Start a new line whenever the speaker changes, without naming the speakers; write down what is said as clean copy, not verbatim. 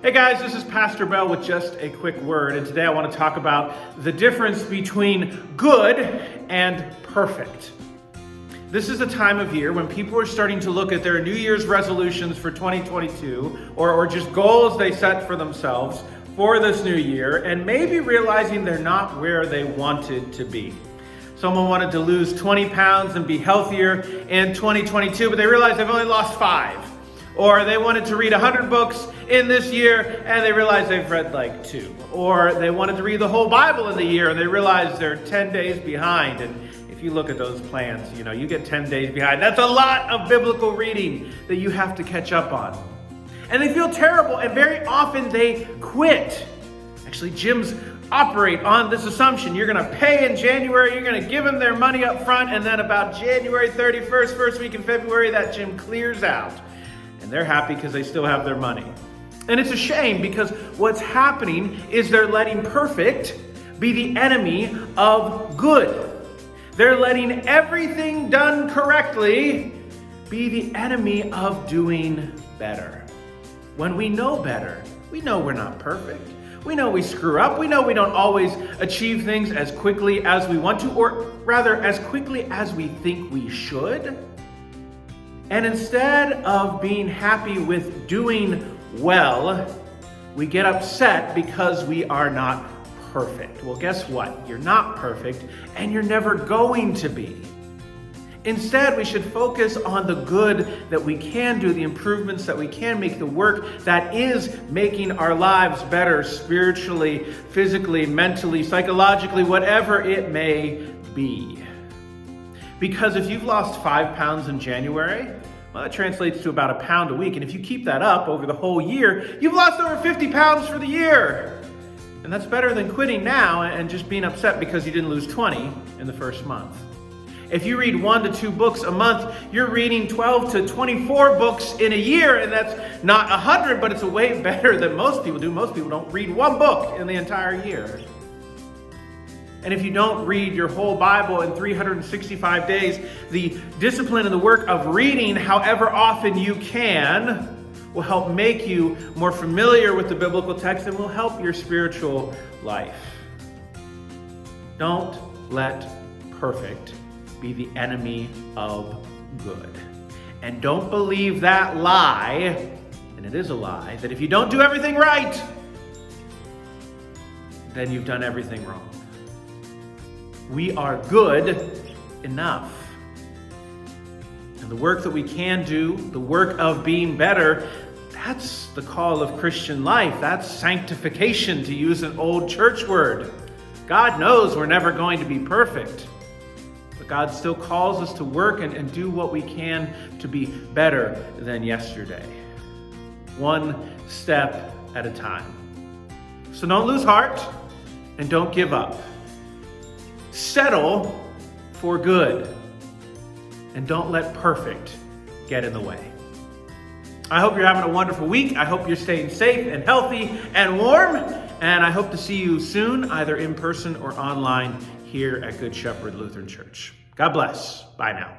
Hey guys, this is Pastor Bell with just a quick word, and today I want to talk about the difference between good and perfect. This is a time of year when people are starting to look at their New Year's resolutions for 2022 or just goals they set for themselves for this new year, and maybe realizing they're not where they wanted to be. Someone wanted to lose 20 pounds and be healthier in 2022, but they realized they've only lost 5. Or they wanted to read 100 books in this year and they realized they've read like 2. Or they wanted to read the whole Bible in the year and they realized they're 10 days behind. And if you look at those plans, you get 10 days behind. That's a lot of biblical reading that you have to catch up on. And they feel terrible, and very often they quit. Actually, gyms operate on this assumption. You're going to pay in January, you're going to give them their money up front, and then about January 31st, first week in February, that gym clears out. And they're happy because they still have their money. And it's a shame, because what's happening is they're letting perfect be the enemy of good. They're letting everything done correctly be the enemy of doing better. When we know better, we know we're not perfect. We know we screw up. We know we don't always achieve things as quickly as we want to, or rather as quickly as we think we should. And instead of being happy with doing well, we get upset because we are not perfect. Well, guess what? You're not perfect, and you're never going to be. Instead, we should focus on the good that we can do, the improvements that we can make, the work that is making our lives better spiritually, physically, mentally, psychologically, whatever it may be. Because if you've lost 5 pounds in January, well, that translates to about a pound a week. And if you keep that up over the whole year, you've lost over 50 pounds for the year. And that's better than quitting now and just being upset because you didn't lose 20 in the first month. If you read 1 to 2 books a month, you're reading 12 to 24 books in a year, and that's not 100, but it's way better than most people do. Most people don't read 1 book in the entire year. And if you don't read your whole Bible in 365 days, the discipline and the work of reading however often you can will help make you more familiar with the biblical text and will help your spiritual life. Don't let perfect be the enemy of good. And don't believe that lie, and it is a lie, that if you don't do everything right, then you've done everything wrong. We are good enough. And the work that we can do, the work of being better, that's the call of Christian life. That's sanctification, to use an old church word. God knows we're never going to be perfect, but God still calls us to work and do what we can to be better than yesterday. One step at a time. So don't lose heart and don't give up. Settle for good, and don't let perfect get in the way. I hope you're having a wonderful week. I hope you're staying safe and healthy and warm, and I hope to see you soon, either in person or online here at Good Shepherd Lutheran Church. God bless. Bye now.